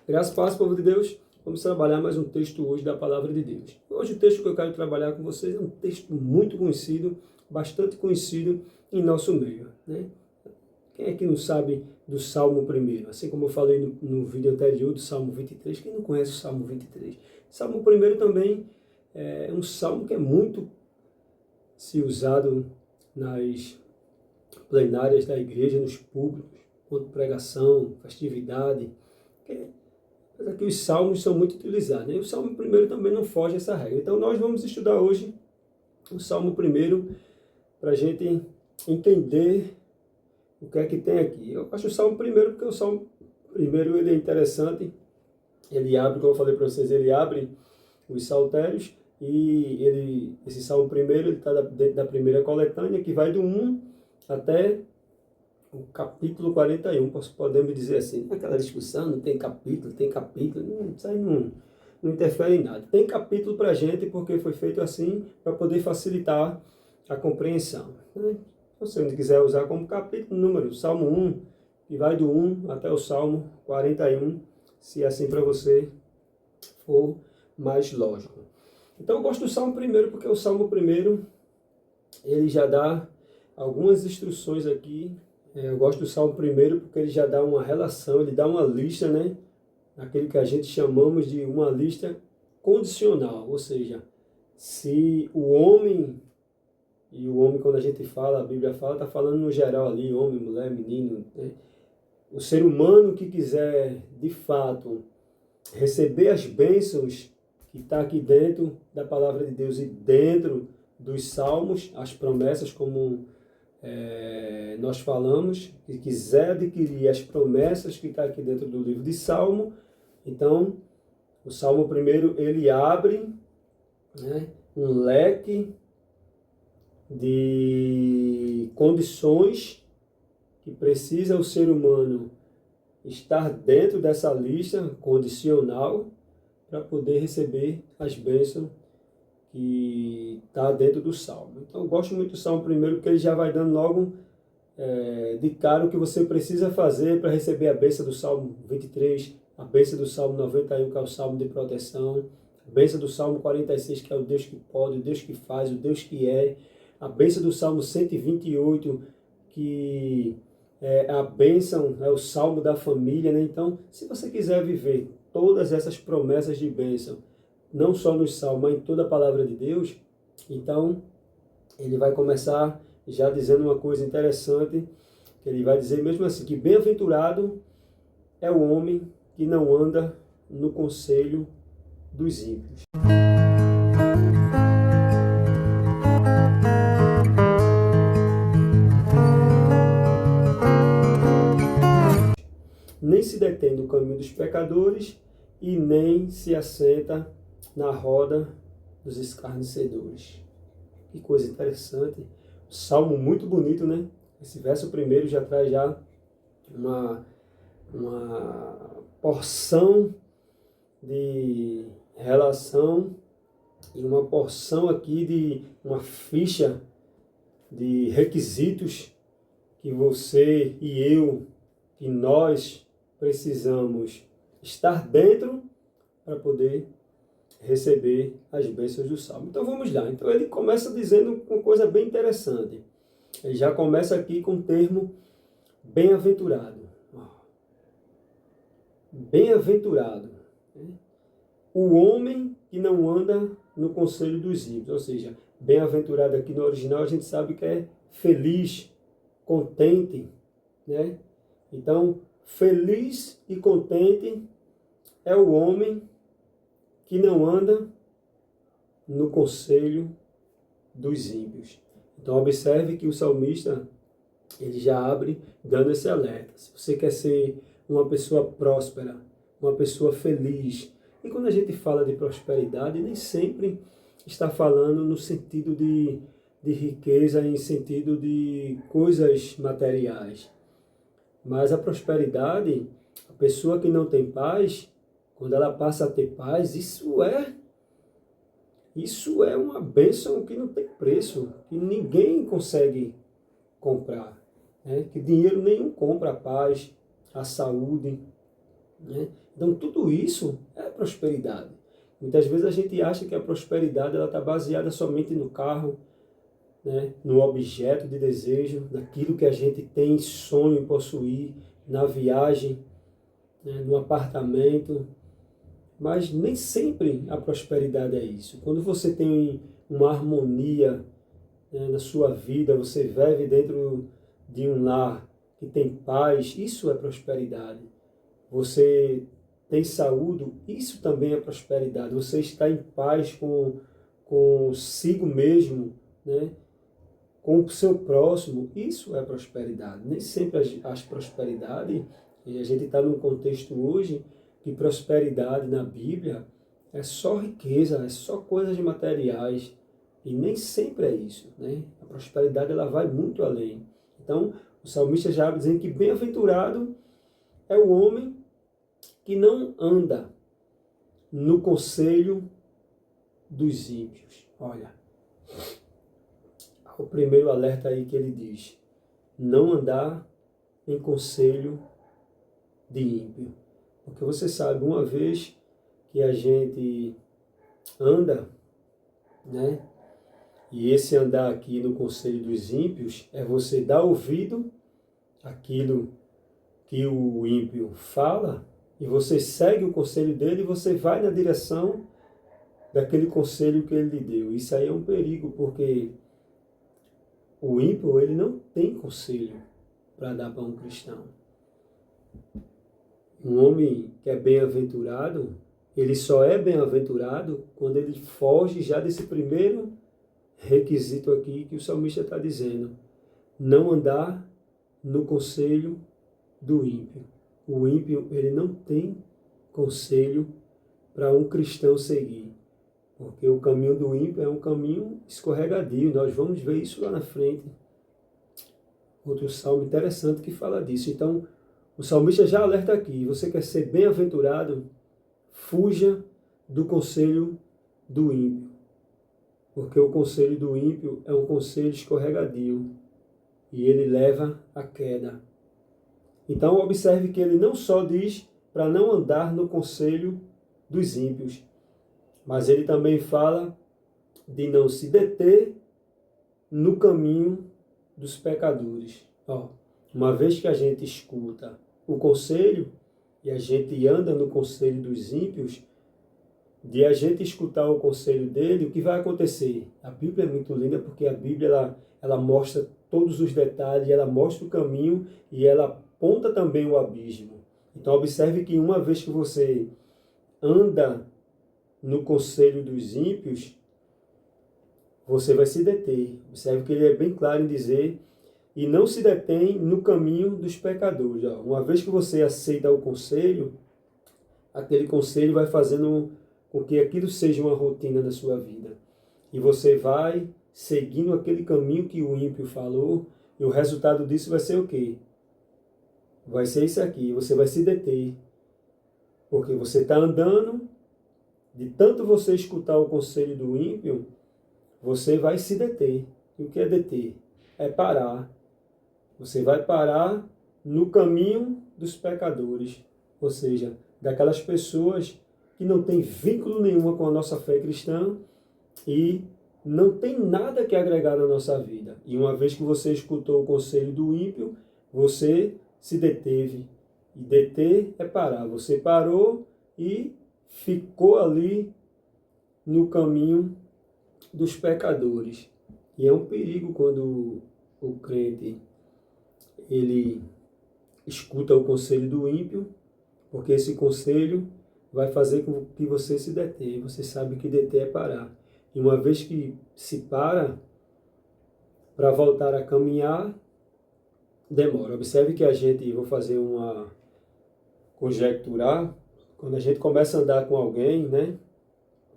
Graças a Deus, povo de Deus, vamos trabalhar mais um texto hoje da Palavra de Deus. Hoje o texto que eu quero trabalhar com vocês é um texto muito conhecido, bastante conhecido em nosso meio, né? Quem é que não sabe do Salmo 1? Assim como eu falei no vídeo anterior do Salmo 23, quem não conhece o Salmo 23? Salmo 1 também é um salmo que é muito se usado nas plenárias da igreja, nos púlpitos, quanto pregação, festividade. Aqui os salmos são muito utilizados, né? O Salmo 1 também não foge essa regra. Então nós vamos estudar hoje o Salmo 1 para a gente entender o que é que tem aqui. Eu acho o Salmo 1 porque o Salmo 1 ele é interessante. Ele abre, como eu falei para vocês, ele abre os saltérios e esse Salmo 1 ele está dentro da primeira coletânea que vai do 1 até o capítulo 41, podemos dizer assim. Aquela discussão, não tem capítulo, isso aí não interfere em nada. Tem capítulo para a gente porque foi feito assim para poder facilitar a compreensão, né? Se você quiser usar como capítulo, número, Salmo 1, que vai do 1 até o Salmo 41, se assim para você for mais lógico. Então eu gosto do Salmo 1 porque o Salmo 1 ele já dá algumas instruções aqui. Eu gosto do Salmo 1 porque ele já dá uma relação, ele dá uma lista, né? Aquilo que a gente chamamos de uma lista condicional, ou seja, se o homem, e o homem quando a gente fala, a Bíblia fala, está falando no geral ali, homem, mulher, menino, né? O ser humano que quiser, de fato, receber as bênçãos que está aqui dentro da Palavra de Deus e dentro dos Salmos, as promessas como nós falamos, que quiser adquirir as promessas que está aqui dentro do livro de Salmo, então o Salmo 1 ele abre, né, um leque de condições que precisa o ser humano estar dentro dessa lista condicional para poder receber as bênçãos que está dentro do Salmo. Então eu gosto muito do Salmo 1 porque ele já vai dando logo de cara o que você precisa fazer para receber a bênção do Salmo 23, a bênção do Salmo 91, que é o Salmo de proteção, a bênção do Salmo 46, que é o Deus que pode, o Deus que faz, o Deus que é, a bênção do Salmo 128, que é a bênção, é o Salmo da família, né? Então, se você quiser viver todas essas promessas de bênção, não só nos Salmos, mas em toda a palavra de Deus, então ele vai começar já dizendo uma coisa interessante, que ele vai dizer mesmo assim, que bem-aventurado é o homem que não anda no conselho dos ímpios. Nem se detém no caminho dos pecadores e nem se assenta na roda dos escarnecedores. Que coisa interessante. Salmo muito bonito, né? Esse verso 1 já traz já uma porção de relação e uma porção aqui de uma ficha de requisitos que você e eu, que nós precisamos estar dentro para poder receber as bênçãos do Salmo. Então vamos lá. Então ele começa dizendo uma coisa bem interessante. Ele já começa aqui com o termo bem-aventurado. Bem-aventurado. O homem que não anda no conselho dos ímpios. Ou seja, bem-aventurado aqui no original a gente sabe que é feliz, contente, né? Então, feliz e contente é o homem que não anda no conselho dos ímpios. Então observe que o salmista ele já abre dando esse alerta. Se você quer ser uma pessoa próspera, uma pessoa feliz, e quando a gente fala de prosperidade, nem sempre está falando no sentido de riqueza, em sentido de coisas materiais. Mas a prosperidade, a pessoa que não tem paz, quando ela passa a ter paz, isso é uma bênção que não tem preço, que ninguém consegue comprar, né? Que dinheiro nenhum compra a paz, a saúde, né? Então, tudo isso é prosperidade. Muitas vezes a gente acha que a prosperidade está baseada somente no carro, né? No objeto de desejo, naquilo que a gente tem sonho em possuir, na viagem, né? No apartamento. Mas nem sempre a prosperidade é isso. Quando você tem uma harmonia, né, na sua vida, você vive dentro de um lar que tem paz, isso é prosperidade. Você tem saúde, isso também é prosperidade. Você está em paz consigo mesmo, né? Com o seu próximo, isso é prosperidade. Nem sempre as prosperidade, e a gente está num contexto hoje que prosperidade na Bíblia é só riqueza, é só coisas materiais, e nem sempre é isso, né? A prosperidade ela vai muito além. Então, o salmista já abre dizendo que bem-aventurado é o homem que não anda no conselho dos ímpios. Olha, o primeiro alerta aí que ele diz: não andar em conselho de ímpio. Porque você sabe, uma vez que a gente anda, né? E esse andar aqui no conselho dos ímpios é você dar ouvido àquilo que o ímpio fala, e você segue o conselho dele e você vai na direção daquele conselho que ele lhe deu. Isso aí é um perigo, porque o ímpio ele não tem conselho para dar para um cristão. Um homem que é bem-aventurado, ele só é bem-aventurado quando ele foge já desse primeiro requisito aqui que o salmista está dizendo: não andar no conselho do ímpio. O ímpio ele não tem conselho para um cristão seguir, porque o caminho do ímpio é um caminho escorregadio. Nós vamos ver isso lá na frente. Outro salmo interessante que fala disso. Então, o salmista já alerta aqui: você quer ser bem-aventurado? Fuja do conselho do ímpio. Porque o conselho do ímpio é um conselho escorregadio e ele leva à queda. Então, observe que ele não só diz para não andar no conselho dos ímpios, mas ele também fala de não se deter no caminho dos pecadores. Uma vez que a gente escuta o conselho e a gente anda no conselho dos ímpios, de a gente escutar o conselho dele, o que vai acontecer? A Bíblia é muito linda porque a Bíblia ela mostra todos os detalhes, ela mostra o caminho e ela aponta também o abismo. Então observe que uma vez que você anda no conselho dos ímpios, você vai se deter. Observe que ele é bem claro em dizer: e não se detém no caminho dos pecadores. Uma vez que você aceita o conselho, aquele conselho vai fazendo com que aquilo seja uma rotina da sua vida. E você vai seguindo aquele caminho que o ímpio falou, e o resultado disso vai ser o quê? Vai ser isso aqui: você vai se deter. Porque você está andando, de tanto você escutar o conselho do ímpio, você vai se deter. E o que é deter? É parar. Você vai parar no caminho dos pecadores, ou seja, daquelas pessoas que não têm vínculo nenhum com a nossa fé cristã e não tem nada que agregar na nossa vida. E uma vez que você escutou o conselho do ímpio, você se deteve. E deter é parar. Você parou e ficou ali no caminho dos pecadores. E é um perigo quando o crente ele escuta o conselho do ímpio, porque esse conselho vai fazer com que você se detenha. Você sabe que deter é parar. E uma vez que se para voltar a caminhar, demora. Observe que a gente, vou fazer uma conjecturar, quando a gente começa a andar com alguém, né?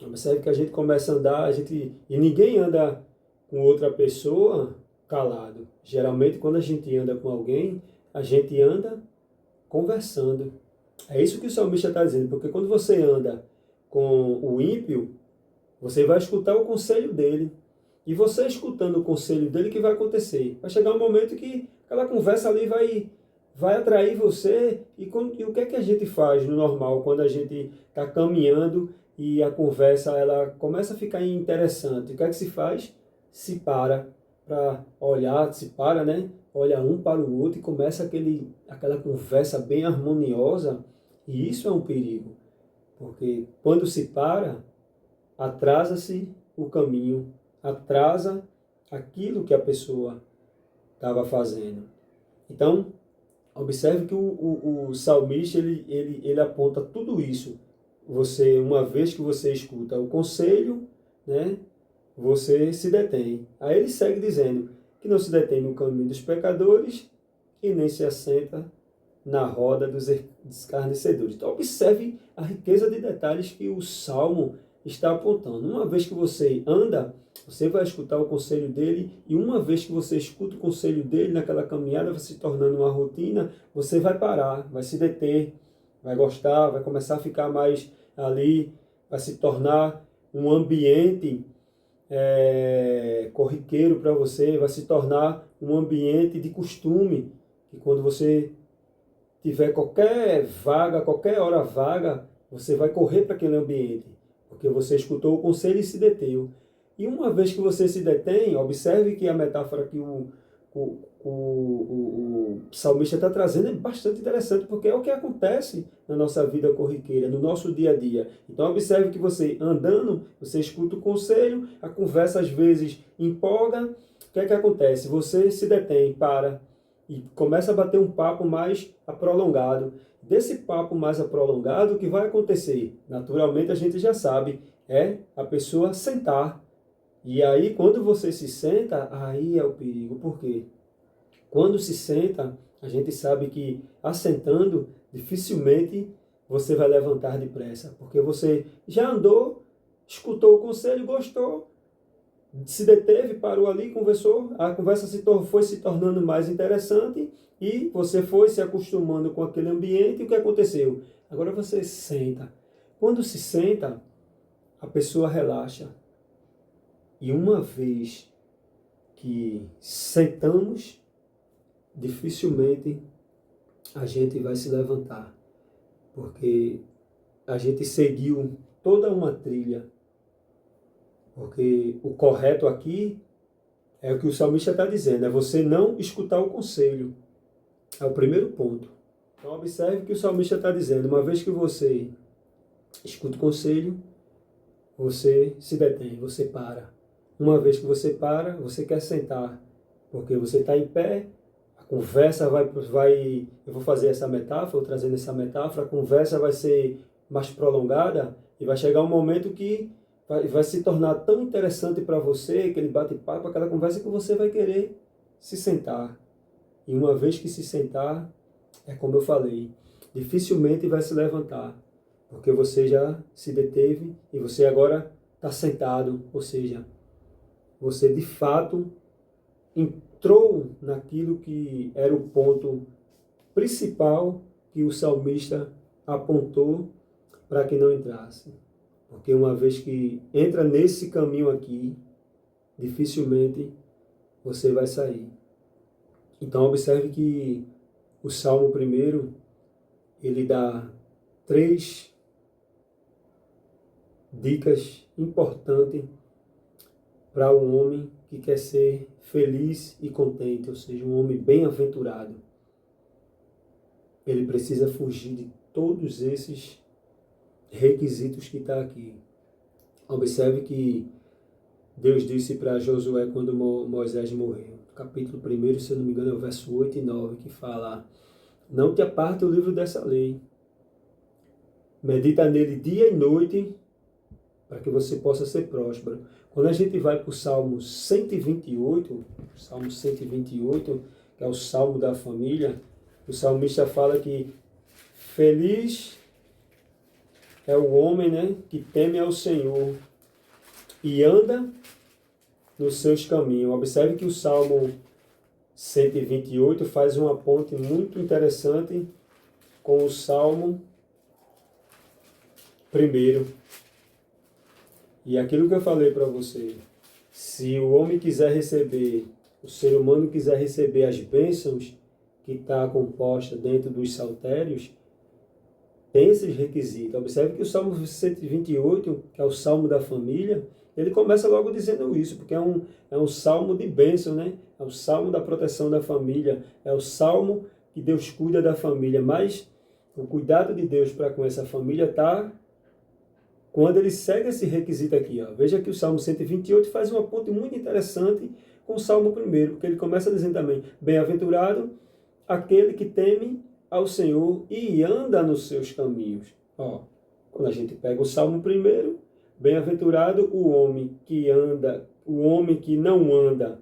Observe que a gente começa a andar, e ninguém anda com outra pessoa calado. Geralmente, quando a gente anda com alguém, a gente anda conversando. É isso que o salmista está dizendo, porque quando você anda com o ímpio, você vai escutar o conselho dele. E você escutando o conselho dele, o que vai acontecer? Vai chegar um momento que aquela conversa ali vai atrair você. E o que é que a gente faz no normal quando a gente está caminhando e a conversa ela começa a ficar interessante? O que é que se faz? Se para olhar, se para, né? Olha um para o outro e começa aquela conversa bem harmoniosa. E isso é um perigo, porque quando se para, atrasa-se o caminho, atrasa aquilo que a pessoa estava fazendo. Então, observe que o salmista ele aponta tudo isso. Você, uma vez que você escuta o conselho, né, você se detém. Aí ele segue dizendo que não se detém no caminho dos pecadores e nem se assenta na roda dos escarnecedores. Então, observe a riqueza de detalhes que o Salmo está apontando. Uma vez que você anda, você vai escutar o conselho dele, e uma vez que você escuta o conselho dele, naquela caminhada vai se tornando uma rotina, você vai parar, vai se deter, vai gostar, vai começar a ficar mais ali, vai se tornar um ambiente corriqueiro para você, vai se tornar um ambiente de costume, que quando você tiver qualquer vaga, qualquer hora vaga, você vai correr para aquele ambiente, porque você escutou o conselho e se deteu. E uma vez que você se detém, observe que a metáfora que o salmista está trazendo é bastante interessante, porque é o que acontece na nossa vida corriqueira, no nosso dia a dia. Então observe que você andando, você escuta o conselho, a conversa às vezes empolga, o que é que acontece? Você se detém, para, e começa a bater um papo mais prolongado. Desse papo mais prolongado, o que vai acontecer? Naturalmente a gente já sabe, é a pessoa sentar. E aí quando você se senta, aí é o perigo. Por quê? Quando se senta, a gente sabe que assentando, dificilmente você vai levantar depressa. Porque você já andou, escutou o conselho, gostou, se deteve, parou ali, conversou, a conversa foi se tornando mais interessante e você foi se acostumando com aquele ambiente. E o que aconteceu? Agora você senta. Quando se senta, a pessoa relaxa. E uma vez que sentamos, dificilmente a gente vai se levantar, porque a gente seguiu toda uma trilha. Porque o correto aqui é o que o salmista está dizendo, é você não escutar o conselho. É o primeiro ponto. Então observe que o salmista está dizendo, uma vez que você escuta o conselho, você se detém, você para. Uma vez que você para, você quer sentar, porque você está em pé, a conversa eu vou fazer essa metáfora, trazendo essa metáfora, a conversa vai ser mais prolongada e vai chegar um momento que vai se tornar tão interessante para você, aquele bate-papo, aquela conversa, que você vai querer se sentar. E uma vez que se sentar, é como eu falei, dificilmente vai se levantar, porque você já se deteve e você agora está sentado, ou seja, você de fato entrou naquilo que era o ponto principal que o salmista apontou para que não entrasse. Porque uma vez que entra nesse caminho aqui, dificilmente você vai sair. Então observe que o Salmo primeiro, ele dá 3 dicas importantes para um homem que quer ser feliz e contente, ou seja, um homem bem-aventurado. Ele precisa fugir de todos esses requisitos que está aqui. Observe que Deus disse para Josué quando Moisés morreu. Capítulo 1, se eu não me engano, é o verso 8 e 9, que fala: não te aparte o livro dessa lei. Medita nele dia e noite, para que você possa ser próspero. Quando a gente vai para o Salmo 128, que é o Salmo da família, o salmista fala que feliz é o homem, né, que teme ao Senhor e anda nos seus caminhos. Observe que o Salmo 128 faz uma ponte muito interessante com o Salmo 1. E aquilo que eu falei para você, se o homem quiser receber, o ser humano quiser receber as bênçãos, que está composta dentro dos saltérios, tem esses requisitos. Observe que o Salmo 128, que é o Salmo da família, ele começa logo dizendo isso, porque é um salmo de bênção, né? É o salmo da proteção da família, é o salmo que Deus cuida da família, mas o cuidado de Deus para com essa família está quando ele segue esse requisito aqui. Ó. Veja que o Salmo 128 faz uma ponte muito interessante com o Salmo 1, porque ele começa dizendo também, bem-aventurado aquele que teme ao Senhor e anda nos seus caminhos. Ó, quando a gente pega o Salmo 1, bem-aventurado o homem que não anda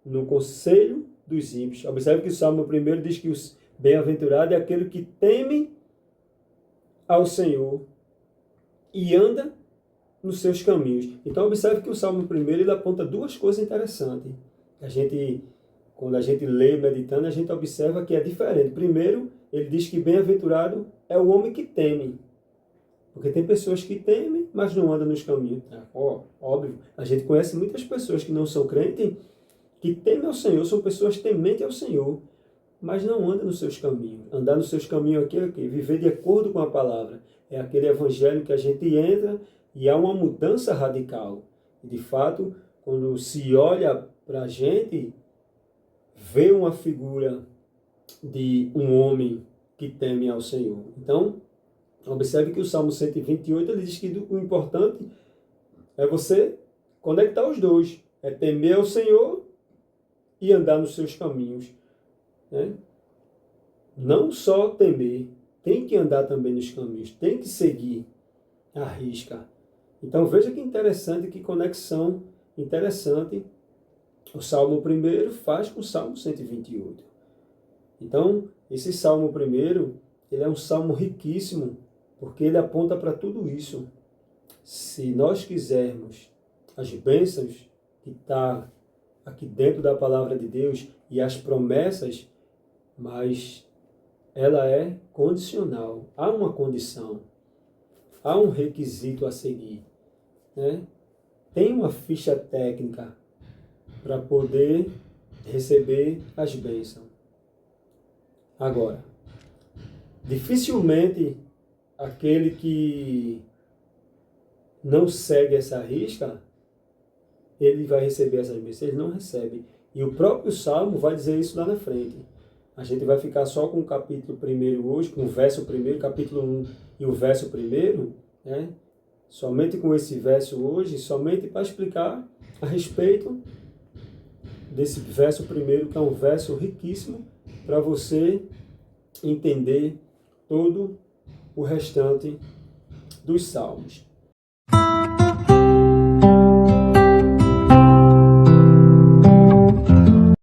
no conselho dos ímpios. Observe que o Salmo 1 diz que o bem-aventurado é aquele que teme ao Senhor e anda nos seus caminhos. Então, observe que o Salmo 1 ele aponta duas coisas interessantes. Quando a gente lê meditando, a gente observa que é diferente. Primeiro, ele diz que bem-aventurado é o homem que teme. Porque tem pessoas que temem, mas não andam nos caminhos. Óbvio, a gente conhece muitas pessoas que não são crentes, que temem ao Senhor, são pessoas tementes ao Senhor, mas não andam nos seus caminhos. Andar nos seus caminhos aqui é o quê? Viver de acordo com a palavra. É aquele evangelho que a gente entra e há uma mudança radical. E, de fato, quando se olha para a gente, vê uma figura de um homem que teme ao Senhor. Então, observe que o Salmo 128 ele diz que o importante é você conectar os dois. É temer ao Senhor e andar nos seus caminhos. Né? Não só temer, tem que andar também nos caminhos, tem que seguir a risca. Então veja que interessante, que conexão interessante o Salmo 1 faz com o Salmo 128. Então, esse Salmo 1, ele é um salmo riquíssimo, porque ele aponta para tudo isso. Se nós quisermos as bênçãos que está aqui dentro da palavra de Deus e as promessas, mas ela é condicional. Há uma condição, há um requisito a seguir. Né? Tem uma ficha técnica para poder receber as bênçãos. Agora, dificilmente aquele que não segue essa risca, ele vai receber essas bênçãos. Ele não recebe. E o próprio Salmo vai dizer isso lá na frente. A gente vai ficar só com o capítulo 1 hoje, com o verso 1, capítulo 1 e o verso 1, né? Somente com esse verso hoje, somente para explicar a respeito desse verso 1, que é um verso riquíssimo para você entender todo o restante dos salmos.